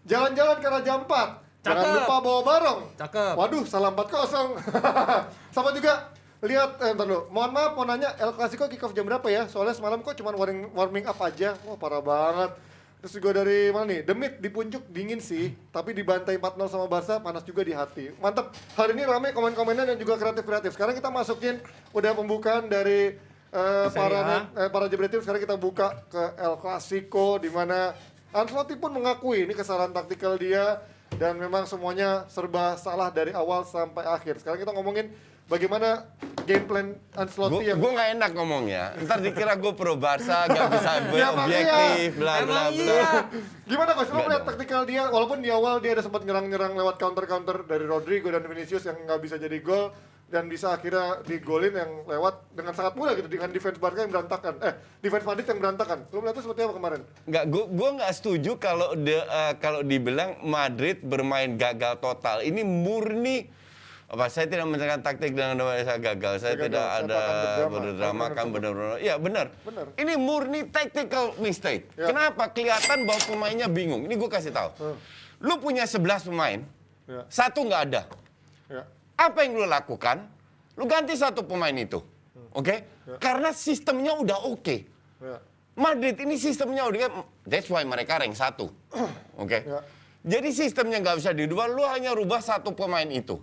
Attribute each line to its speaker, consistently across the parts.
Speaker 1: Jalan-jalan ke Raja Ampat. Jangan
Speaker 2: Cakep.
Speaker 1: lupa bawa barong.
Speaker 2: Cakep.
Speaker 1: Waduh, salah 4-0. Sama juga lihat, bentar dulu. Mohon maaf, mau nanya El Clasico kick off jam berapa ya? Soalnya semalam kok cuma warming up aja. Wah, parah banget. Terus juga dari mana nih? Demit di Puncuk dingin sih, tapi dibantai 4-0 sama Barca, panas juga di hati. Mantap. Hari ini rame komen-komennya dan juga kreatif-kreatif. Sekarang kita masukin udah pembukaan dari para Jebret Tim. Sekarang kita buka ke El Clasico, di mana Ancelotti pun mengakui ini kesalahan taktikal dia dan memang semuanya serba salah dari awal sampai akhir. Sekarang kita ngomongin bagaimana game plan Ancelotti yang
Speaker 3: Gue nggak enak ngomongnya. Ntar dikira gue pro Barca, gak bisa
Speaker 1: Ya,
Speaker 3: objektif, bla bla
Speaker 2: Emang
Speaker 3: bla.
Speaker 2: iya.
Speaker 1: Gimana Coach? Lo
Speaker 3: Nggak
Speaker 1: melihat
Speaker 3: dong.
Speaker 1: taktikal dia, walaupun di awal dia ada sempat nyerang-nyerang lewat counter-counter dari Rodrigo dan Vinicius yang nggak bisa jadi gol dan bisa akhirnya digolin yang lewat dengan sangat mudah gitu dengan defense Barca yang berantakan. Defense Madrid yang berantakan. Lo melihatnya seperti apa kemarin?
Speaker 3: Nggak, gue nggak setuju kalau dibilang Madrid bermain gagal total. Ini murni saya tidak menyerang taktik dengan saya gagal. Saya
Speaker 1: Gagal.
Speaker 3: tidak
Speaker 1: Saya
Speaker 3: ada
Speaker 1: akan
Speaker 3: berdrama kan benar-benar. Ya benar.
Speaker 1: Benar.
Speaker 3: Ini murni tactical mistake.
Speaker 1: Ya.
Speaker 3: Kenapa? Kelihatan bahwa pemainnya bingung. Ini gue kasih tahu. Lu punya 11 pemain,
Speaker 1: Ya.
Speaker 3: satu nggak ada.
Speaker 1: Ya.
Speaker 3: Apa yang lu lakukan? Lu ganti satu pemain itu. Oke? Karena sistemnya udah oke.
Speaker 1: Ya.
Speaker 3: Madrid ini sistemnya udah, that's why mereka rank 1. Oke?
Speaker 1: Ya.
Speaker 3: Jadi sistemnya nggak bisa dirubah, lu hanya rubah satu pemain itu.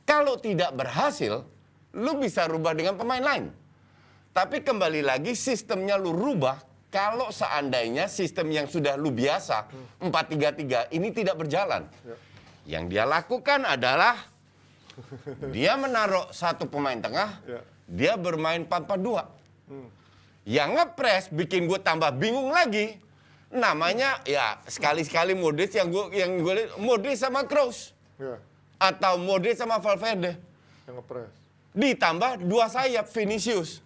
Speaker 3: Kalau tidak berhasil, lu bisa rubah dengan pemain lain. Tapi kembali lagi sistemnya lu rubah, kalau seandainya sistem yang sudah lu biasa, 4-3-3, ini tidak berjalan.
Speaker 1: Ya.
Speaker 3: Yang dia lakukan adalah, dia menaruh satu pemain tengah,
Speaker 1: Ya.
Speaker 3: dia bermain 4-4-2. Yang ngepres bikin gue tambah bingung lagi. Namanya ya sekali-sekali Modric yang gue lihat Modric sama Kroos
Speaker 1: Ya.
Speaker 3: atau Modric sama Valverde.
Speaker 1: Yang ngepres.
Speaker 3: Ditambah dua sayap Vinicius.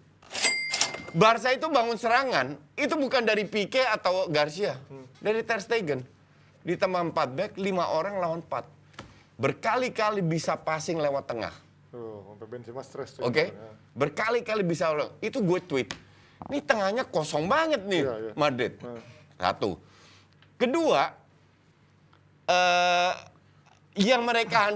Speaker 3: Barca itu bangun serangan itu bukan dari Pique atau Garcia, dari Ter Stegen. Ditambah 4 back, 5 orang lawan 4. Berkali-kali bisa passing lewat tengah.
Speaker 1: Tuh, sampai Benzema stres tuh.
Speaker 3: Oke?
Speaker 1: Ya.
Speaker 3: Berkali-kali bisa itu gue tweet. Ini tengahnya kosong banget nih
Speaker 1: Iya, iya.
Speaker 3: Madrid.
Speaker 1: Nah.
Speaker 3: Satu. Kedua, yang mereka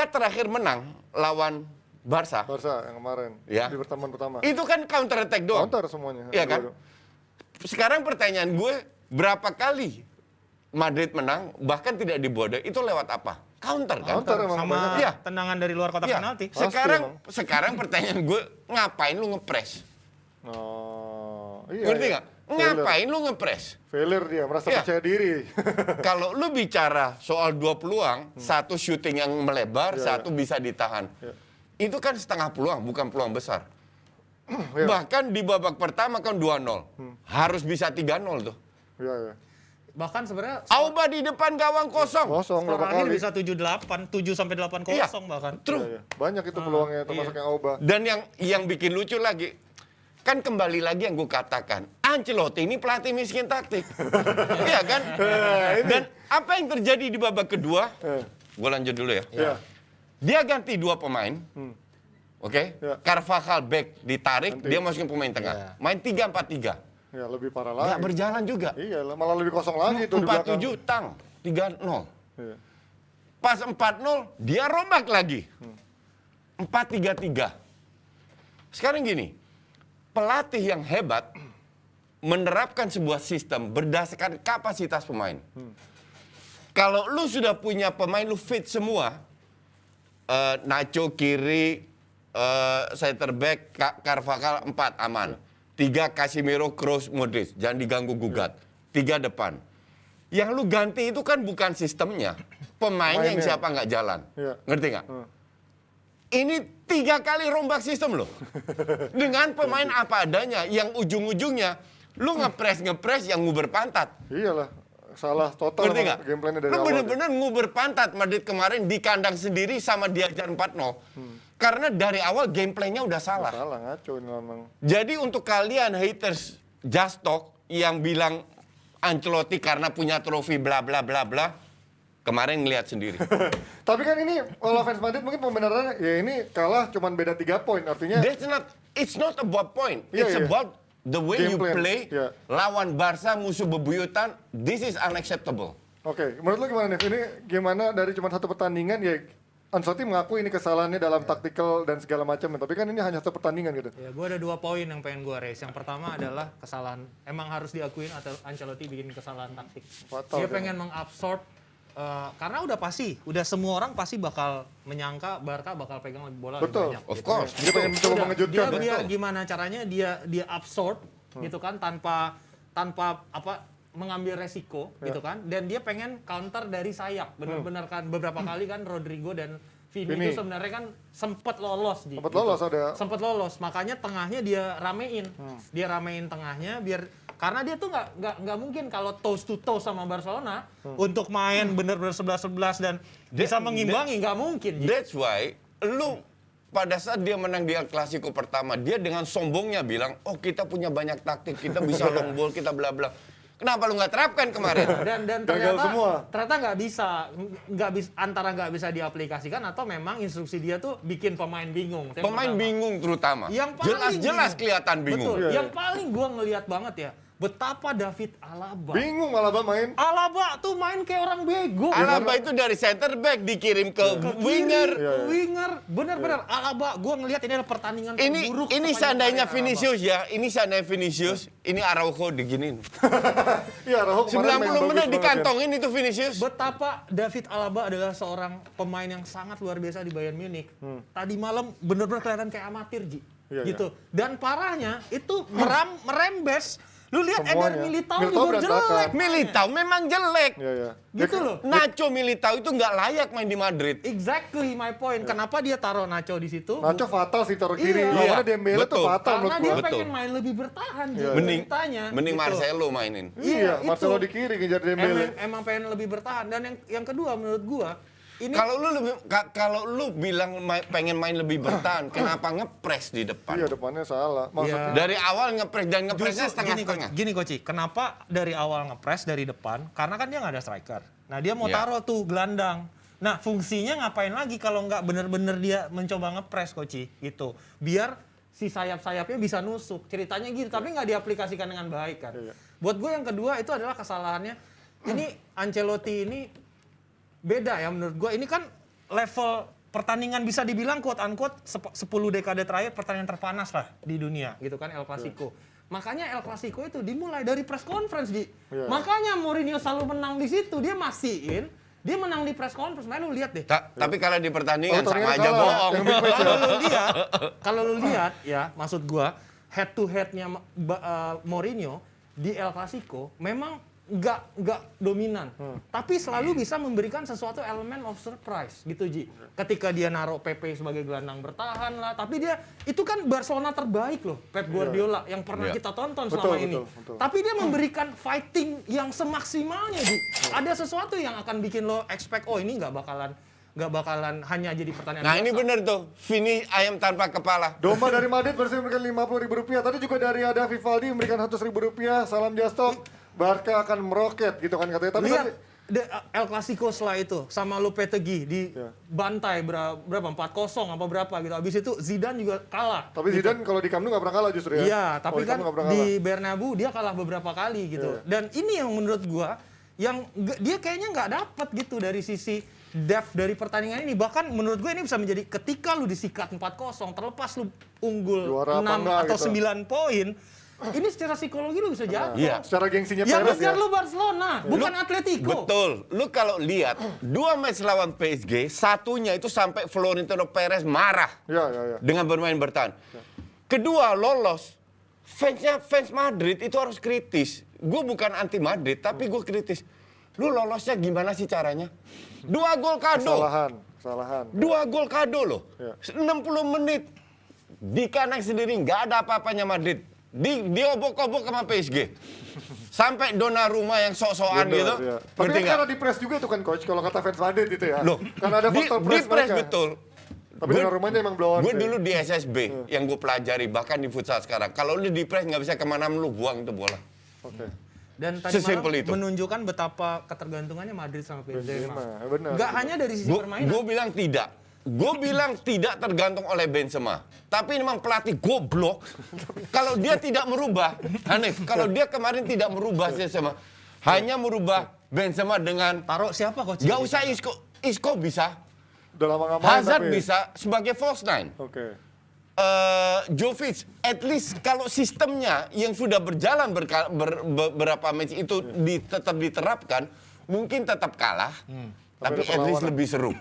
Speaker 3: terakhir menang lawan Barca.
Speaker 1: Barca yang kemarin
Speaker 3: Ya.
Speaker 1: di pertemuan pertama.
Speaker 3: Itu kan counter attack doang.
Speaker 1: Counter semuanya.
Speaker 3: Iya kan?
Speaker 1: Dua-dua.
Speaker 3: Sekarang pertanyaan gue, berapa kali Madrid menang bahkan tidak dibodoh itu lewat apa? Counter kan?
Speaker 1: Counter emang
Speaker 2: Sama
Speaker 1: banyak.
Speaker 3: Iya.
Speaker 2: tendangan dari luar kotak
Speaker 3: Iya.
Speaker 2: penalti.
Speaker 1: Pasti
Speaker 3: Sekarang pertanyaan gue, ngapain lu ngepres?
Speaker 1: Oh, iya.
Speaker 3: Ngerti
Speaker 1: iya.
Speaker 3: nggak? Ngapain lu ngepres?
Speaker 1: Failure dia, merasa
Speaker 3: Iya.
Speaker 1: percaya diri.
Speaker 3: Kalau lu bicara soal 2 peluang, satu shooting yang melebar,
Speaker 1: Iya,
Speaker 3: satu bisa ditahan.
Speaker 1: Iya.
Speaker 3: Itu kan setengah peluang, bukan peluang besar.
Speaker 1: Iya.
Speaker 3: Bahkan di babak pertama kan 2-0. Harus bisa 3-0 tuh.
Speaker 1: Iya, iya.
Speaker 2: Bahkan sebenarnya
Speaker 3: Auba di depan gawang kosong.
Speaker 1: Kosong
Speaker 2: skor
Speaker 1: berapa
Speaker 2: akhir
Speaker 1: kali.
Speaker 2: bisa 7-8, 7 sampai 8-0
Speaker 3: Iya.
Speaker 2: bahkan.
Speaker 3: True.
Speaker 1: Iya, iya. Banyak itu peluangnya termasuk yang Auba.
Speaker 3: Dan yang bikin lucu lagi, kan kembali lagi yang gue katakan, Ancelotti ini pelatih miskin taktik. Iya kan? Dan apa yang terjadi di babak kedua, gue lanjut dulu ya.
Speaker 1: Iya.
Speaker 3: Dia ganti 2 pemain, oke?
Speaker 1: Ya.
Speaker 3: Carvajal back ditarik,
Speaker 1: Ganti.
Speaker 3: dia masukin pemain tengah.
Speaker 2: Ya.
Speaker 3: Main 3-4-3.
Speaker 1: Ya, lebih parah
Speaker 3: Nggak
Speaker 1: lagi.
Speaker 3: berjalan juga.
Speaker 1: Iya, malah lebih kosong lagi itu di belakang.
Speaker 3: 4-7 tang, 3-0.
Speaker 1: Iya.
Speaker 3: Pas 4-0, dia rombak lagi. 4-3-3. Sekarang gini, pelatih yang hebat menerapkan sebuah sistem berdasarkan kapasitas pemain. Kalau lu sudah punya pemain lu fit semua, Nacho kiri, center back, Carvajal 4 aman. 3 Casemiro, Kroos, Modric, jangan diganggu gugat. 3 depan. Yang lu ganti itu kan bukan sistemnya, pemainnya yang
Speaker 1: Pemainnya.
Speaker 3: siapa nggak jalan.
Speaker 1: Iya.
Speaker 3: Ngerti nggak? Ini 3 kali rombak sistem loh. Dengan pemain apa adanya, yang ujung-ujungnya lu ngepres yang nguber pantat.
Speaker 1: Iyalah, salah total
Speaker 3: Ngerti
Speaker 1: emang
Speaker 3: nggak?
Speaker 1: game plan-nya dari
Speaker 3: Lu
Speaker 1: awal.
Speaker 3: bener-bener nguber pantat Madrid kemarin di kandang sendiri sama diajar 4-0. Karena dari awal gameplaynya udah salah.
Speaker 1: Salah, ngaco ini memang.
Speaker 3: Jadi untuk kalian haters Just Talk yang bilang Ancelotti karena punya trofi bla bla bla bla, kemarin ngelihat sendiri.
Speaker 1: Tapi kan ini, kalau fans Madrid mungkin pembenarannya, ya ini kalah cuman beda 3 poin. Artinya,
Speaker 3: It's not about point.
Speaker 1: Iya,
Speaker 3: It's
Speaker 1: iya.
Speaker 3: about the way
Speaker 1: Game
Speaker 3: you
Speaker 1: plan,
Speaker 3: play
Speaker 1: ya.
Speaker 3: lawan Barca musuh bebuyutan, this is unacceptable.
Speaker 1: Oke, menurut lo gimana nih? Ini gimana dari cuma satu pertandingan ya Ancelotti mengaku ini kesalahannya dalam taktikal dan segala macam, tapi kan ini hanya satu pertandingan gitu.
Speaker 2: Ya, gue ada 2 poin yang pengen gue raise. Yang pertama adalah kesalahan, emang harus diakuin atau Ancelotti bikin kesalahan taktik.
Speaker 1: Fatal,
Speaker 2: Dia
Speaker 1: kan?
Speaker 2: pengen mengabsorb, karena udah semua orang pasti bakal menyangka Barca bakal pegang lebih bola
Speaker 1: Betul.
Speaker 2: lebih banyak.
Speaker 3: Of course.
Speaker 1: Dia pengen mencoba
Speaker 2: Udah,
Speaker 1: mengejutkan.
Speaker 2: dia biar gimana caranya dia absorb gitu kan tanpa apa mengambil resiko gitu kan, dan dia pengen counter dari sayap benar-benar kan beberapa kali kan Rodrigo dan Vini itu sebenarnya kan sempat lolos sempat lolos, makanya tengahnya dia ramein tengahnya biar karena dia tuh nggak mungkin kalau toes to toes sama Barcelona untuk main benar-benar 11-11 dan bisa mengimbangi, nggak mungkin.
Speaker 3: That's why lu pada saat dia menang di El Clasico pertama, dia dengan sombongnya bilang, oh kita punya banyak taktik, kita bisa long ball, kita bla bla. Kenapa lu nggak terapkan kemarin?
Speaker 2: Dan
Speaker 1: Gagal semua.
Speaker 2: ternyata nggak bisa antara nggak bisa diaplikasikan atau memang instruksi dia tuh bikin pemain bingung.
Speaker 3: Pemain bingung terutama.
Speaker 2: Yang paling
Speaker 3: Jelas-jelas
Speaker 2: bingung.
Speaker 3: kelihatan bingung.
Speaker 2: Betul.
Speaker 1: Iya,
Speaker 2: Yang
Speaker 1: iya.
Speaker 2: paling gua ngelihat banget ya, betapa David Alaba.
Speaker 1: Bingung Alaba main.
Speaker 2: Alaba tuh main kayak orang bego.
Speaker 3: Alaba itu dari center back dikirim ke winger.
Speaker 2: Ke winger. Bener-bener Alaba, gua ngelihat ini adalah pertandingan terburuk.
Speaker 3: Ini
Speaker 2: sepanjang
Speaker 3: seandainya
Speaker 2: karir
Speaker 3: Vinicius ya, ini seandainya Vinicius, ini Araujo diginin.
Speaker 1: Iya, Araujo kemarin main
Speaker 3: 90
Speaker 1: bagus
Speaker 3: menit
Speaker 1: banget, ya.
Speaker 3: dikantongin itu Vinicius.
Speaker 2: Betapa David Alaba adalah seorang pemain yang sangat luar biasa di Bayern Munich. Tadi malam bener-bener kelihatan kayak amatir, Ji.
Speaker 1: Iya,
Speaker 2: Gitu. Dan parahnya itu merembes. Lu lihat
Speaker 1: Semuanya.
Speaker 2: Eder Militao
Speaker 1: Militao
Speaker 2: juga
Speaker 1: berantakan.
Speaker 2: jelek.
Speaker 3: Militao memang jelek.
Speaker 1: Iya, iya.
Speaker 2: Gitu loh.
Speaker 3: Nacho Militao itu nggak layak main di Madrid.
Speaker 2: Exactly my point. Kenapa dia taruh Nacho di situ?
Speaker 1: Nacho fatal sih taruh kiri.
Speaker 2: Iya.
Speaker 1: Lawannya
Speaker 3: Iya,
Speaker 1: Dembele tuh
Speaker 3: betul.
Speaker 1: fatal
Speaker 2: Karena
Speaker 1: menurut
Speaker 2: dia
Speaker 1: gua.
Speaker 3: Betul.
Speaker 2: pengen main lebih bertahan. Ji,
Speaker 3: Mending
Speaker 2: ceritanya, gitu.
Speaker 3: Marcelo mainin.
Speaker 1: Iya,
Speaker 2: itu.
Speaker 1: Marcelo di kiri ngejar Dembele.
Speaker 2: Emang pengen lebih bertahan. Dan yang kedua menurut gua ini
Speaker 3: Kalau lu bilang pengen main lebih bertahan, kenapa ngepres di depan?
Speaker 1: Iya, depannya salah. Maksudnya
Speaker 3: Dari awal ngepres dan ngepresnya setengah-setengah.
Speaker 2: Gini Coach, kenapa dari awal ngepres dari depan? Karena kan dia nggak ada striker. Nah dia mau
Speaker 3: Ya.
Speaker 2: taruh tuh gelandang. Nah fungsinya ngapain lagi kalau nggak bener-bener dia mencoba ngepres Coach gitu. Biar si sayap-sayapnya bisa nusuk. Ceritanya gitu, tapi nggak diaplikasikan dengan baik kan.
Speaker 1: Iya.
Speaker 2: Buat gue yang kedua itu adalah kesalahannya. Ini Ancelotti ini beda ya menurut gue. Ini kan level pertandingan bisa dibilang quote unquote 10 dekade terakhir pertandingan terpanas lah di dunia gitu kan, El Clasico. Makanya El Clasico itu dimulai dari press conference Ji.
Speaker 1: Iya.
Speaker 2: Makanya Mourinho selalu menang di situ. Dia mastiin, dia menang di press conference. Makanya lu lihat deh.
Speaker 3: Tapi kalau di pertandingan
Speaker 1: Oh,
Speaker 3: sama
Speaker 1: pertandingan
Speaker 3: aja
Speaker 1: kalah.
Speaker 3: bohong.
Speaker 1: Yang big match ya.
Speaker 2: Kalau lu lihat ya, maksud gua head to headnya Mourinho di El Clasico memang nggak dominan, tapi selalu bisa memberikan sesuatu elemen of surprise gitu Ji. Ketika dia naruh Pepe sebagai gelandang bertahan lah, tapi dia itu kan Barcelona terbaik loh, Pep Guardiola yang pernah
Speaker 3: Iya.
Speaker 2: kita tonton
Speaker 1: Betul,
Speaker 2: selama ini.
Speaker 1: betul.
Speaker 2: Tapi dia memberikan fighting yang semaksimalnya Ji. Ada sesuatu yang akan bikin lo expect, oh ini nggak bakalan hanya jadi pertandingan
Speaker 3: Nah ini
Speaker 2: biasa.
Speaker 3: bener tuh, Vini ayam tanpa kepala.
Speaker 1: domba dari Madrid bersih memberikan Rp50.000. Tadi juga dari ada Vivaldi memberikan Rp100.000. Salam Jastok. Barca akan meroket gitu kan katanya. Tapi
Speaker 2: Lihat
Speaker 1: tadi,
Speaker 2: El Clasico setelah itu sama Lopetegui di
Speaker 1: Ya.
Speaker 2: bantai berapa 4-0 apa berapa gitu. Habis itu Zidane juga kalah.
Speaker 1: tapi Zidane kalau di Camp Nou nggak pernah kalah justru ya.
Speaker 2: Iya,
Speaker 1: Kalau
Speaker 2: tapi kan
Speaker 1: Camp Nou nggak pernah
Speaker 2: di
Speaker 1: kalah.
Speaker 2: Bernabeu dia kalah beberapa kali gitu.
Speaker 1: Iya.
Speaker 2: Dan ini yang menurut gua yang dia kayaknya nggak dapet gitu dari sisi depth dari pertandingan ini. Bahkan menurut gue ini bisa menjadi ketika lu disikat 4-0 terlepas lu unggul
Speaker 1: Juara apa
Speaker 2: 6
Speaker 1: enggak
Speaker 2: atau
Speaker 1: gitu.
Speaker 2: 9 poin, ini secara psikologi lu bisa jatuh.
Speaker 3: Iya.
Speaker 1: Secara gengsinya
Speaker 2: Yang
Speaker 1: Perez ya.
Speaker 2: ngejar lu Barcelona, bukan Atletico.
Speaker 3: Betul. Lu kalau lihat 2 match lawan PSG, satunya itu sampai Florentino Perez marah
Speaker 1: Iya, iya, iya.
Speaker 3: dengan bermain bertahan. Kedua lolos, fans Madrid itu harus kritis. Gue bukan anti Madrid, tapi gue kritis. Lu lolosnya gimana sih caranya? 2 gol kado.
Speaker 1: Kesalahan.
Speaker 3: 2 gol kado loh.
Speaker 1: Iya.
Speaker 3: 60 menit. Di kandang sendiri nggak ada apa-apanya Madrid. Diobok-obok sama PSG. Sampai Donnarumma yang sok-sokan
Speaker 1: Bener,
Speaker 3: gitu.
Speaker 1: iya. Tapi
Speaker 3: Ngerti
Speaker 1: kan
Speaker 3: nggak?
Speaker 1: karena di press juga tuh kan coach kalau kata fans Madrid itu ya.
Speaker 3: Loh,
Speaker 1: Karena ada faktor
Speaker 3: di
Speaker 1: press
Speaker 3: press
Speaker 1: mereka.
Speaker 3: betul.
Speaker 1: Tapi Donnarumma-nya emang blow on.
Speaker 3: Gue
Speaker 1: sih.
Speaker 3: dulu di SSB yang gue pelajari, bahkan di futsal sekarang. Kalau lu di press nggak bisa kemana lu buang itu bola.
Speaker 1: Oke.
Speaker 2: Dan tadi
Speaker 3: Sesimpel
Speaker 2: malam
Speaker 3: itu.
Speaker 2: menunjukkan betapa ketergantungannya Madrid sama Benzema.
Speaker 1: Benzema, benar.
Speaker 2: Nggak hanya dari sisi permainan.
Speaker 3: Gue bilang tidak. gue bilang tidak tergantung oleh Benzema. Tapi memang pelatih goblok. Kalau dia tidak merubah, Hanif, kalau dia kemarin tidak merubah Benzema, hanya merubah Benzema dengan
Speaker 2: Taruh siapa coach?
Speaker 3: gak usah Isco bisa,
Speaker 1: Udah lama nggak main
Speaker 3: Hazard
Speaker 1: tapi.
Speaker 3: bisa sebagai false nine.
Speaker 1: Oke.
Speaker 3: Jovic, at least kalau sistemnya yang sudah berjalan beberapa match itu tetap diterapkan, mungkin tetap kalah, tapi
Speaker 1: ada
Speaker 3: at least
Speaker 1: perlawanan.
Speaker 3: lebih seru.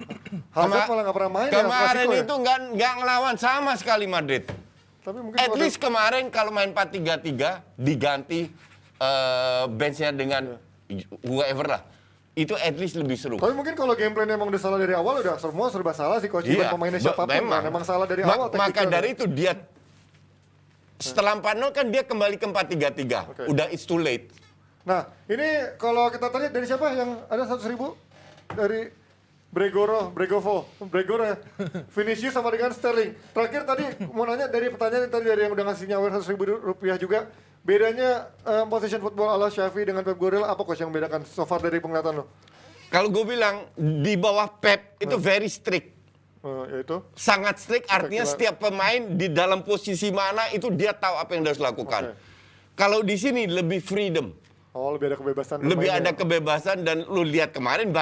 Speaker 1: Hazard malah nggak pernah main ya,
Speaker 3: Kemarin
Speaker 1: Clasico ya?
Speaker 3: itu nggak ngelawan sama sekali Madrid.
Speaker 1: Tapi mungkin
Speaker 3: At
Speaker 1: kalau
Speaker 3: least kemarin kalau main 4-3-3 diganti benchnya dengan whoever lah. Itu at least lebih seru.
Speaker 1: Tapi mungkin kalau game plan emang udah salah dari awal, udah semua serba salah sih coach. Bukan pemainnya siapapun kan. Emang salah dari awal.
Speaker 3: Maka
Speaker 1: taktikal.
Speaker 3: dari itu dia setelah 4-0 kan dia kembali ke 4-3-3.
Speaker 1: Oke.
Speaker 3: Udah it's too late.
Speaker 1: Nah, ini kalau kita tadi dari siapa yang ada 100.000? Dari Bregoro ya. Vinicius sama dengan Sterling. Terakhir tadi mau nanya dari pertanyaan tadi dari yang udah ngasih nyawer 100.000 rupiah juga. Bedanya position football ala Xavi dengan Pep Guardiola apa coach yang bedakan so far dari penglihatan lo?
Speaker 3: Kalau gue bilang di bawah Pep itu very strict.
Speaker 1: Yaitu?
Speaker 3: Sangat strict artinya
Speaker 1: Kira-kira.
Speaker 3: setiap pemain di dalam posisi mana itu dia tahu apa yang harus lakukan. Kalau di sini lebih freedom.
Speaker 1: Oh, lebih ada kebebasan.
Speaker 3: Lebih
Speaker 1: bermain
Speaker 3: ada
Speaker 1: ya?
Speaker 3: kebebasan dan lu lihat kemarin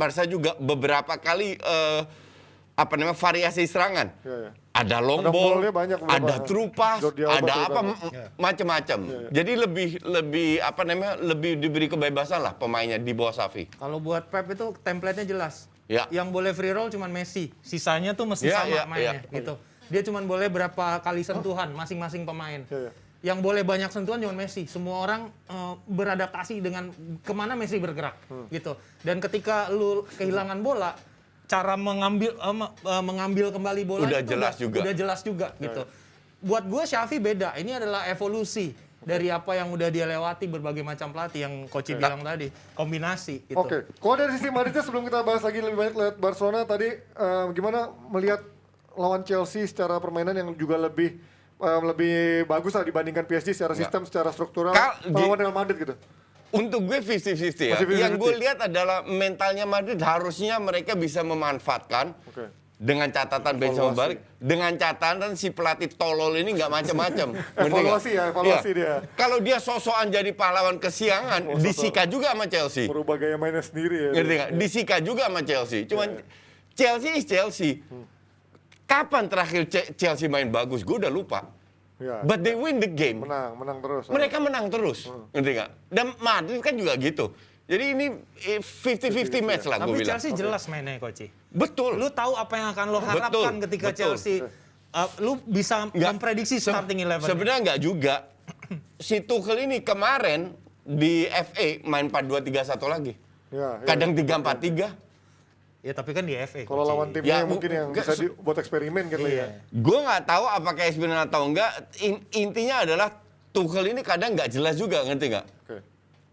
Speaker 3: Barca juga beberapa kali variasi serangan.
Speaker 1: Iya, iya.
Speaker 3: Ada long
Speaker 1: Ada
Speaker 3: ball,
Speaker 1: ball-nya banyak beberapa.
Speaker 3: ada true pass,
Speaker 1: Jordi Alba
Speaker 3: ada
Speaker 1: terutama.
Speaker 3: macam-macam. Jadi lebih diberi kebebasan lah pemainnya di bawah Xavi.
Speaker 2: Kalau buat Pep itu template-nya jelas.
Speaker 3: Ya.
Speaker 2: Yang boleh free roll cuman Messi. Sisanya tuh mesti
Speaker 3: Ya,
Speaker 2: sama
Speaker 3: ya,
Speaker 2: mainnya
Speaker 3: ya.
Speaker 2: gitu. Dia cuman boleh berapa kali sentuhan masing-masing pemain.
Speaker 1: Ya, ya.
Speaker 2: Yang boleh banyak sentuhan cuma Messi. Semua orang beradaptasi dengan kemana Messi bergerak gitu. Dan ketika lu kehilangan bola, cara mengambil kembali bola
Speaker 3: Udah
Speaker 2: itu
Speaker 3: jelas juga.
Speaker 2: udah jelas juga gitu. Buat gue Xavi beda. Ini adalah evolusi dari apa yang udah dia lewati berbagai macam pelatih yang Coach bilang tadi, kombinasi gitu.
Speaker 1: Oke, kalau dari sisi Madridnya sebelum kita bahas lagi lebih banyak lihat Barcelona tadi, gimana melihat lawan Chelsea secara permainan yang juga lebih bagus lah dibandingkan PSG secara sistem, secara struktural, lawan Real Madrid gitu.
Speaker 3: Untuk gue 50-50 ya.
Speaker 1: Masih 50-50.
Speaker 3: Yang gue lihat adalah mentalnya Madrid harusnya mereka bisa memanfaatkan
Speaker 1: Oke.
Speaker 3: dengan catatan Benzema
Speaker 1: Evaluasi.
Speaker 3: balik, dengan catatan si pelatih tolol ini nggak macam-macam.
Speaker 1: Evaluasi dia.
Speaker 3: Kalau dia sosokan jadi pahlawan kesiangan, disika juga sama Chelsea.
Speaker 1: Merubah gaya mainnya sendiri ya.
Speaker 3: Ngerti nggak? Disika juga sama Chelsea. Cuman Chelsea is Chelsea. Kapan terakhir Chelsea main bagus? Gue udah lupa.
Speaker 1: Ya.
Speaker 3: But they win the game.
Speaker 1: Menang terus.
Speaker 3: Mereka menang terus, ngerti nggak? Dan Madrid kan juga gitu. Jadi ini 50-50 match lah gue
Speaker 2: Tapi
Speaker 3: bilang.
Speaker 2: Chelsea jelas mainnya Coach.
Speaker 3: Betul.
Speaker 2: Lu tahu apa yang akan lo harapkan
Speaker 3: Betul,
Speaker 2: ketika
Speaker 3: betul.
Speaker 2: Chelsea lu bisa memprediksi starting 11.
Speaker 3: Sebenarnya nggak juga. Si Tuchel ini kemarin di FA main 4-2-3-1 lagi.
Speaker 1: Ya, ya.
Speaker 3: Kadang 3-4-3.
Speaker 2: Ya tapi kan di FA.
Speaker 1: Kalau
Speaker 2: Coach.
Speaker 1: lawan timnya
Speaker 3: Ya,
Speaker 1: mungkin yang
Speaker 3: enggak,
Speaker 1: bisa dibuat eksperimen gitu ya.
Speaker 2: Iya.
Speaker 3: Gue nggak tahu apakah eksperimen atau enggak. Intinya adalah Tuchel ini kadang nggak jelas juga, ngerti nggak?
Speaker 1: Oke.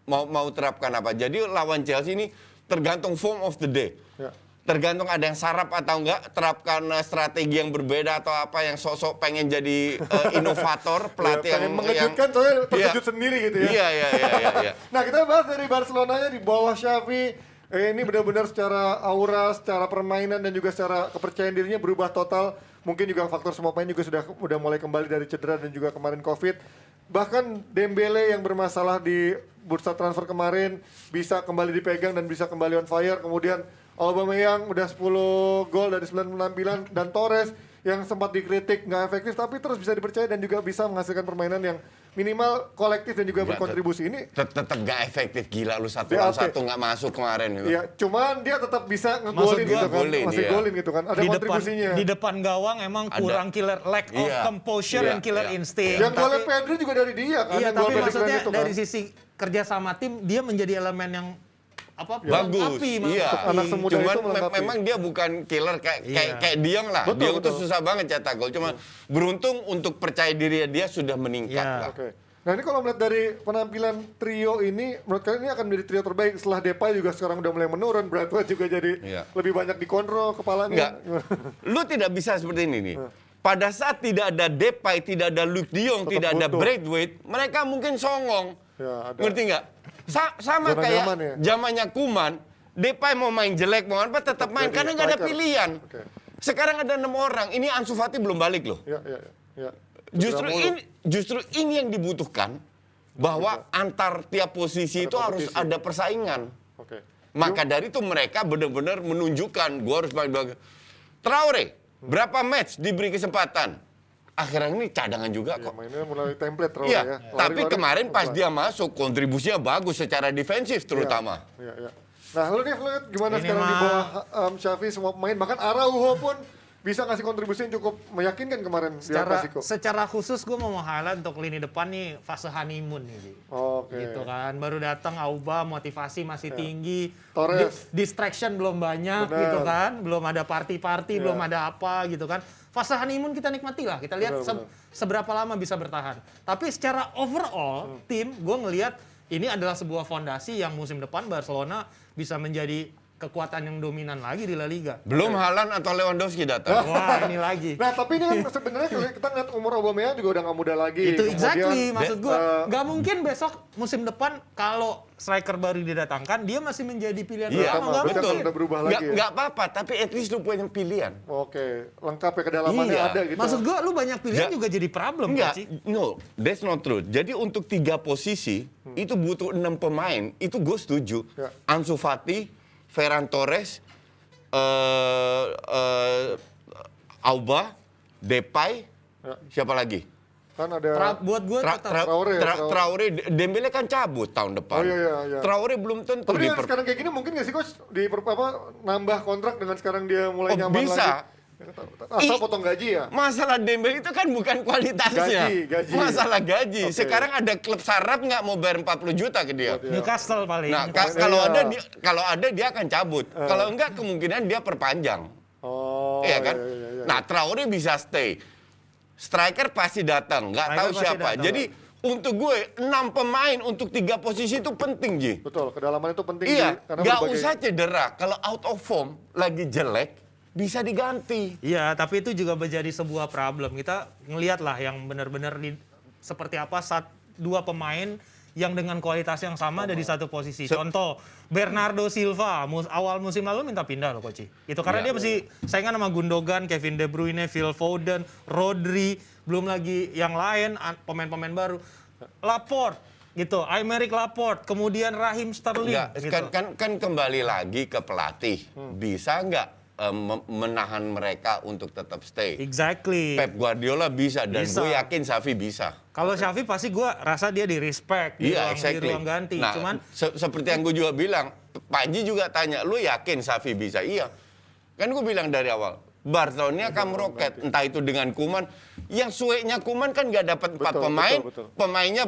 Speaker 3: Mau terapkan apa. Jadi lawan Chelsea ini tergantung form of the day.
Speaker 1: Ya.
Speaker 3: Tergantung ada yang sarap atau enggak, terapkan strategi yang berbeda atau apa yang sosok pengen jadi inovator, pelatih
Speaker 1: Ya, pengen mengejutkan soalnya terkejut sendiri gitu ya.
Speaker 3: Iya.
Speaker 1: Nah, kita bahas dari Barcelonanya di bawah Xavi. Ini benar-benar secara aura, secara permainan dan juga secara kepercayaan dirinya berubah total. Mungkin juga faktor semua pemain juga sudah mulai kembali dari cedera dan juga kemarin Covid. Bahkan Dembele yang bermasalah di bursa transfer kemarin bisa kembali dipegang dan bisa kembali on fire. Kemudian Aubameyang udah 10 gol dari 9 penampilan dan Torres yang sempat dikritik nggak efektif tapi terus bisa dipercaya dan juga bisa menghasilkan permainan yang minimal kolektif dan juga berkontribusi. Ini
Speaker 3: Tetap gak efektif, gila lu satu
Speaker 1: BLT.
Speaker 3: lawan satu nggak masuk kemarin gitu.
Speaker 1: ya, cuman dia tetap bisa
Speaker 2: Maksud
Speaker 1: ngegolin
Speaker 2: gua,
Speaker 1: gitu kan.
Speaker 3: golin,
Speaker 1: Masih
Speaker 3: iya.
Speaker 1: golin gitu kan. Ada kontribusinya.
Speaker 2: Di depan gawang emang
Speaker 3: Ada.
Speaker 2: kurang killer lack of
Speaker 3: Iya.
Speaker 2: composure
Speaker 3: Iya,
Speaker 2: and killer
Speaker 3: iya.
Speaker 2: instinct.
Speaker 1: Yang golnya Pedri juga dari dia kan.
Speaker 2: Iya,
Speaker 1: yang gol
Speaker 2: tapi
Speaker 1: Pedri
Speaker 2: maksudnya
Speaker 1: itu kan.
Speaker 2: dari sisi kerja sama tim dia menjadi elemen yang
Speaker 3: Bagus, iya.
Speaker 1: Anak semuda
Speaker 3: Cuman
Speaker 1: itu melengkapi.
Speaker 3: memang dia bukan killer
Speaker 2: Iya.
Speaker 3: kayak Diong lah.
Speaker 1: Betul,
Speaker 3: Diong tuh
Speaker 1: betul.
Speaker 3: susah banget cetak gol. Cuma beruntung untuk percaya diri dia sudah meningkat
Speaker 2: Iya.
Speaker 3: lah.
Speaker 1: Oke. Nah ini kalau melihat dari penampilan trio ini, menurut kalian ini akan menjadi trio terbaik setelah Depay juga sekarang udah mulai menurun, Bradford juga jadi
Speaker 3: Iya.
Speaker 1: lebih banyak dikontrol kepalanya.
Speaker 3: Enggak. Lu tidak bisa seperti ini nih. Pada saat tidak ada Depay, tidak ada Luke De Jong,
Speaker 1: Tetap
Speaker 3: tidak ada
Speaker 1: butuh.
Speaker 3: Braithwaite, mereka mungkin songong.
Speaker 1: Ya, ada.
Speaker 3: Ngerti nggak? Sama
Speaker 1: Zona
Speaker 3: kayak
Speaker 1: nyaman ya.
Speaker 3: zamannya Kuman, Depay mau main jelek mau apa tetap main
Speaker 1: jadi
Speaker 3: karena nggak ada
Speaker 1: striker.
Speaker 3: pilihan.
Speaker 1: Oke.
Speaker 3: Sekarang ada 6 orang. Ini Ansu Fati belum balik loh.
Speaker 1: Ya.
Speaker 3: Justru ini yang dibutuhkan, bahwa antar tiap posisi itu harus ada persaingan.
Speaker 1: Oke.
Speaker 3: Maka dari itu mereka benar-benar menunjukkan gua harus main. Traore berapa match diberi kesempatan, akhirnya ini cadangan juga kok.
Speaker 1: Mainnya mulai template Traore
Speaker 3: Iya,
Speaker 1: ya.
Speaker 3: tapi
Speaker 1: Lari-lari,
Speaker 3: kemarin pas
Speaker 1: pelan.
Speaker 3: dia masuk kontribusinya bagus secara defensif terutama.
Speaker 1: Iya. Nah, lu nih gimana
Speaker 2: Ini
Speaker 1: sekarang di
Speaker 2: mah-
Speaker 1: bawah Xavi semua pemain, bahkan Araujo pun bisa ngasih kontribusi yang cukup meyakinkan kemarin di El Clasico.
Speaker 2: Secara khusus gue mau highlight untuk lini depan nih fase honeymoon nih. Ji.
Speaker 1: Oke.
Speaker 2: Gitu kan, baru datang Auba, motivasi masih tinggi,
Speaker 1: Torres.
Speaker 2: distraction belum banyak
Speaker 1: Benar.
Speaker 2: gitu kan, belum ada party-party,
Speaker 1: Iya.
Speaker 2: belum ada apa gitu kan. Fase honeymoon kita nikmati lah, kita lihat
Speaker 1: Benar.
Speaker 2: seberapa lama bisa bertahan. Tapi secara overall tim, gue ngelihat ini adalah sebuah fondasi yang musim depan Barcelona bisa menjadi kekuatan yang dominan lagi di La Liga.
Speaker 3: Belum Haaland atau Lewandowski datang.
Speaker 2: Wah, ini lagi.
Speaker 1: Nah, tapi ini kan sebenarnya kalau kita ngeliat umur Aubameyang juga udah nggak muda lagi.
Speaker 2: Itu
Speaker 1: Kemudian,
Speaker 2: exactly, maksud gue.
Speaker 1: eh,
Speaker 2: Nggak mungkin besok musim depan kalau striker baru didatangkan, dia masih menjadi pilihan
Speaker 3: Iya,
Speaker 2: utama. Nggak
Speaker 1: betul.
Speaker 2: mungkin.
Speaker 1: Udah berubah lagi ya.
Speaker 3: Nggak apa-apa, tapi at least lu punya pilihan.
Speaker 1: Oke, lengkap ya, kedalamannya
Speaker 3: Iya.
Speaker 1: ada gitu.
Speaker 2: Maksud gue, lu banyak pilihan
Speaker 3: Ja-
Speaker 2: juga jadi problem,
Speaker 3: Enggak,
Speaker 2: Coach.
Speaker 3: no, that's not true. Jadi untuk 3 posisi, itu butuh 6 pemain, itu gue setuju.
Speaker 1: Ya.
Speaker 3: Ansu Fati, Ferran Torres, Auba, Depay,
Speaker 1: Ya.
Speaker 3: siapa lagi?
Speaker 1: Kan ada
Speaker 2: Buat gue tetap.
Speaker 3: Traore, Dembele kan cabut tahun depan.
Speaker 1: Oh, iya.
Speaker 3: Traore belum tentu
Speaker 1: Tapi dengan
Speaker 3: diper-
Speaker 1: sekarang kayak gini mungkin nggak sih coach nambah kontrak dengan sekarang dia mulai nyaman
Speaker 3: bisa.
Speaker 1: lagi? Asal
Speaker 3: Ih.
Speaker 1: potong gaji ya.
Speaker 3: Masalah Dembele itu kan bukan kualitasnya.
Speaker 1: Gaji.
Speaker 3: Masalah gaji.
Speaker 1: Oke.
Speaker 3: Sekarang ada klub Sarab nggak mau bayar 40 juta ke dia.
Speaker 1: Iya.
Speaker 2: Newcastle paling.
Speaker 3: Nah,
Speaker 1: Iya.
Speaker 3: kalau ada dia akan cabut. Kalau enggak kemungkinan dia perpanjang.
Speaker 1: Oh,
Speaker 3: Iya kan?
Speaker 1: iya.
Speaker 3: Nah, Traore bisa stay. Striker pasti datang, nggak
Speaker 2: Striker
Speaker 3: tahu
Speaker 2: pasti
Speaker 3: siapa.
Speaker 2: datang.
Speaker 3: Jadi untuk gue 6 pemain untuk 3 posisi itu penting, Ji.
Speaker 1: Betul, kedalaman itu penting.
Speaker 3: Iya,
Speaker 1: karena
Speaker 3: nggak
Speaker 1: berbagai-
Speaker 3: usah cedera. Kalau out of form lagi jelek bisa diganti.
Speaker 2: Iya, tapi itu juga menjadi sebuah problem. Kita ngelihat lah yang benar-benar seperti apa saat 2 pemain yang dengan kualitas yang sama ada di satu posisi. Contoh, Bernardo Silva awal musim lalu minta pindah loh, Coach. Itu karena
Speaker 3: Iya.
Speaker 2: dia masih saingan sama Gundogan, Kevin De Bruyne, Phil Foden, Rodri, belum lagi yang lain pemain-pemain baru. Laporte gitu, Aymeric Laporte, kemudian Raheem Sterling
Speaker 3: Nggak,
Speaker 2: gitu.
Speaker 3: kan kembali lagi ke pelatih. Bisa nggak menahan mereka untuk tetap stay?
Speaker 2: Exactly.
Speaker 3: Pep Guardiola bisa dan
Speaker 2: Bisa.
Speaker 3: gue yakin Xavi bisa.
Speaker 2: Kalau Xavi pasti gue rasa dia di respect di
Speaker 3: Iya,
Speaker 2: ruang,
Speaker 3: exactly.
Speaker 2: di ruang ganti.
Speaker 3: Nah,
Speaker 2: Cuman
Speaker 3: seperti yang gue juga bilang, Panji juga tanya, lu yakin Xavi bisa? Iya. Kan gue bilang dari awal, Barcelona akan meroket. Entah itu dengan Koeman. Yang sueknya Koeman kan nggak dapat 4
Speaker 1: Betul,
Speaker 3: pemain,
Speaker 1: betul.
Speaker 3: pemainnya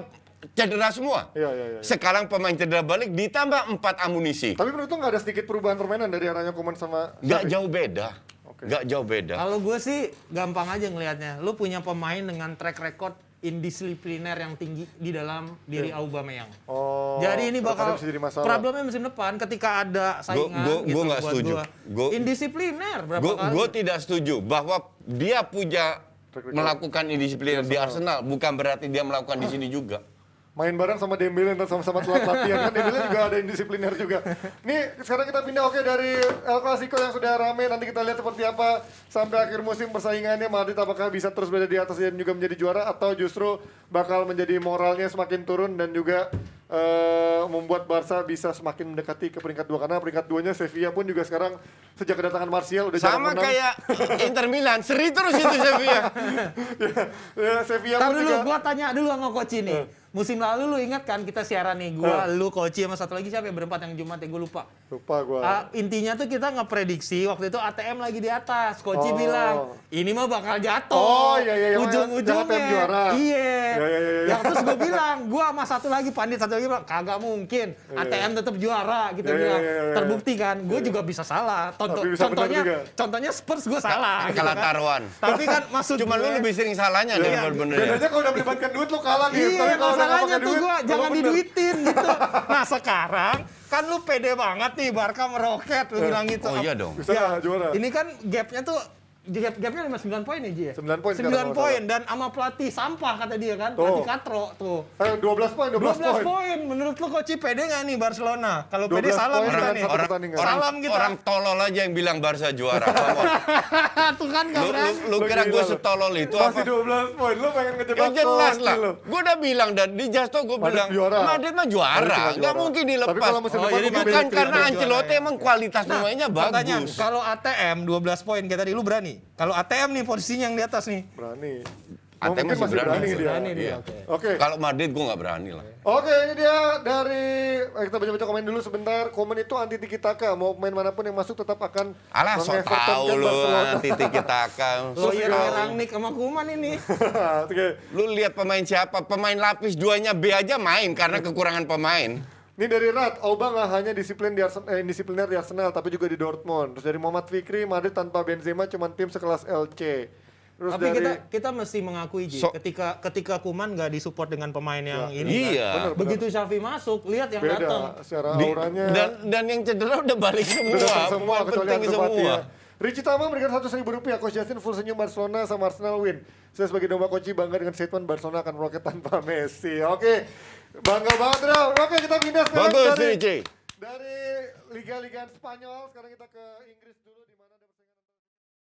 Speaker 3: cedera semua.
Speaker 1: Iya.
Speaker 3: Sekarang pemain cedera balik ditambah 4 amunisi.
Speaker 1: Tapi menurut lu nggak ada sedikit perubahan permainan dari arahnya Koeman sama
Speaker 3: Nggak
Speaker 1: Xavi?
Speaker 3: jauh beda.
Speaker 1: Oke.
Speaker 3: Nggak jauh beda.
Speaker 2: kalau gue sih gampang aja ngelihatnya. Lu punya pemain dengan track record indisipliner yang tinggi di dalam diri Aubameyang.
Speaker 1: Oh,
Speaker 2: Jadi ini bakal
Speaker 1: kedepannya bisa jadi masalah.
Speaker 2: problemnya musim depan ketika ada saingan
Speaker 3: Gua
Speaker 2: gitu
Speaker 3: nggak
Speaker 2: buat
Speaker 3: setuju.
Speaker 2: gua. Indisipliner berapa kali.
Speaker 3: Gue tidak setuju bahwa dia punya
Speaker 1: Track record.
Speaker 3: melakukan indisipliner di Arsenal. Bukan berarti dia melakukan di sini juga.
Speaker 1: Main bareng sama Dembele dan sama-sama telat latihan kan Dembele juga ada indisipliner juga. Nih sekarang kita pindah dari El Clasico yang sudah rame, nanti kita lihat seperti apa sampai akhir musim persaingannya Madrid apakah bisa terus berada di atas dan juga menjadi juara atau justru bakal menjadi moralnya semakin turun dan juga membuat Barca bisa semakin mendekati ke peringkat 2 karena peringkat 2-nya Sevilla pun juga sekarang sejak kedatangan Martial udah jarang
Speaker 3: Sama
Speaker 1: menang.
Speaker 3: kayak Inter Milan, seri terus itu Sevilla.
Speaker 1: Ya, Sevilla
Speaker 2: Ntar
Speaker 1: pun
Speaker 2: dulu,
Speaker 1: juga
Speaker 2: gua tanya dulu sama Coach ini. Musim lalu lu ingat kan kita siaran nih, gua, lu, Coach sama satu lagi siapa ya berempat yang Jumat ya, gua lupa.
Speaker 1: lupa gua.
Speaker 2: Intinya tuh kita ngeprediksi waktu itu ATM lagi di atas. Coach
Speaker 1: Oh.
Speaker 2: bilang, ini mah bakal jatuh.
Speaker 1: Oh, iya, yang
Speaker 2: Ujung-ujungnya.
Speaker 1: ATM juara.
Speaker 2: Iya.
Speaker 1: Iya.
Speaker 2: Yang terus gue bilang, gua sama satu lagi pandit satu lagi bilang, kagak mungkin. ATM tetap juara kita
Speaker 1: Iya,
Speaker 2: bilang.
Speaker 1: iya.
Speaker 2: Terbukti kan, gue juga bisa salah.
Speaker 1: Tapi bisa benar juga.
Speaker 2: Contohnya Spurs gue salah. gitu
Speaker 3: Kalah
Speaker 2: kan.
Speaker 3: taruhan.
Speaker 2: Tapi kan maksud
Speaker 3: Cuman lu
Speaker 2: gue,
Speaker 3: lebih sering salahnya
Speaker 2: Iya.
Speaker 3: daripada benernya.
Speaker 1: Bedanya kalau udah melibatkan duit lu kalah gitu.
Speaker 2: Iya,
Speaker 1: Tapi kalau udah nggak
Speaker 2: masalahnya
Speaker 1: pakai
Speaker 2: tuh
Speaker 1: duit,
Speaker 2: gua
Speaker 1: lu
Speaker 2: jangan
Speaker 1: bener.
Speaker 2: diduitin gitu. Nah sekarang kan lu pede banget nih Barca meroket, lu bilang gitu.
Speaker 3: Oh iya dong.
Speaker 1: Bisa nggak juara.
Speaker 2: Ini kan gapnya tuh Gapnya 9 poin ya Ji ya?
Speaker 1: 9 poin
Speaker 2: 9
Speaker 1: sekarang,
Speaker 2: poin dan sama pelatih sampah kata dia kan, pelatih katro tuh.
Speaker 1: 12 poin, 12
Speaker 2: 12
Speaker 1: poin.
Speaker 2: poin. Menurut lu Coach pede nggak nih Barcelona? Kalau pede
Speaker 1: 12
Speaker 2: salam
Speaker 1: poin
Speaker 2: kita
Speaker 1: dengan
Speaker 2: nih.
Speaker 1: satu pertandingan.
Speaker 2: Salam kita.
Speaker 3: Orang tolol aja yang bilang Barca juara. Come on.
Speaker 2: Tuh kan nggak berani.
Speaker 3: Lu kira
Speaker 1: Gila
Speaker 3: gue
Speaker 1: lu.
Speaker 3: setolol itu
Speaker 1: Masih
Speaker 3: apa?
Speaker 1: 12 poin, lu pengen
Speaker 3: Ya
Speaker 1: ngejebak
Speaker 3: jelas
Speaker 1: Coach
Speaker 3: lah.
Speaker 1: lu.
Speaker 3: Gue udah bilang dan di Justo gue
Speaker 1: Madrid
Speaker 3: bilang
Speaker 1: juara.
Speaker 3: Madrid mah
Speaker 1: Madrid
Speaker 3: juara.
Speaker 1: cuma
Speaker 3: Nggak
Speaker 1: juara.
Speaker 3: mungkin
Speaker 1: Tapi
Speaker 3: dilepas.
Speaker 1: kalau musim depan
Speaker 2: jadi
Speaker 1: mungkin
Speaker 3: bukan
Speaker 1: beda
Speaker 3: karena
Speaker 1: cerita.
Speaker 3: Ancelotti emang kualitas pemainnya
Speaker 2: Pertanyaan,
Speaker 3: bagus.
Speaker 2: kalau ATM 12 poin kayak tadi lu berani? Kalau ATM nih posisinya yang di atas nih.
Speaker 1: Berani.
Speaker 3: ATM
Speaker 1: Mungkin masih berani dia.
Speaker 2: Berani dia,
Speaker 3: Iya.
Speaker 2: oke.
Speaker 1: Oke.
Speaker 3: Kalau Madrid gue nggak berani lah.
Speaker 1: Oke, ini dia dari kita baca-baca komen dulu sebentar. Komen itu anti tiki taka. Mau pemain manapun yang masuk tetap akan
Speaker 3: Alah, sok
Speaker 1: meng-Evertonkan
Speaker 3: tahu lu
Speaker 1: Barcelona.
Speaker 3: titik kita akan.
Speaker 2: Lawyer Rangnick sama Kuman ini.
Speaker 1: Oke.
Speaker 3: Lu lihat pemain siapa? Pemain lapis 2-nya B aja main karena kekurangan pemain.
Speaker 1: Ini dari Rat, Auba nggak hanya disipliner di Arsenal, tapi juga di Dortmund. Terus dari Muhammad Fikri, Madrid tanpa Benzema cuma tim sekelas LC. Terus
Speaker 2: Tapi
Speaker 1: dari
Speaker 2: kita mesti mengakui Ji, ketika Kuman nggak disupport dengan pemain yang
Speaker 1: Ya,
Speaker 2: ini
Speaker 3: iya.
Speaker 2: kan.
Speaker 1: Bener.
Speaker 2: Begitu Xavi masuk, lihat yang datang.
Speaker 1: beda secara auranya.
Speaker 3: Dan yang cedera udah balik semua.
Speaker 1: Udah datang semua
Speaker 3: Pemain
Speaker 1: kecuali
Speaker 3: penting
Speaker 1: Ansu Fati
Speaker 3: semua.
Speaker 1: ya. Richie Tama memberikan 100.000 rupiah. Coach Justin full senyum Barcelona sama Arsenal win. Saya sebagai domba kunci bangga dengan statement Barcelona akan meroket tanpa Messi. Oke, bangga banget Raul. Oke, kita pindah sekarang
Speaker 3: Bagus,
Speaker 1: dari
Speaker 3: Richie.
Speaker 1: Liga-liga Spanyol. Sekarang kita ke Inggris dulu di mana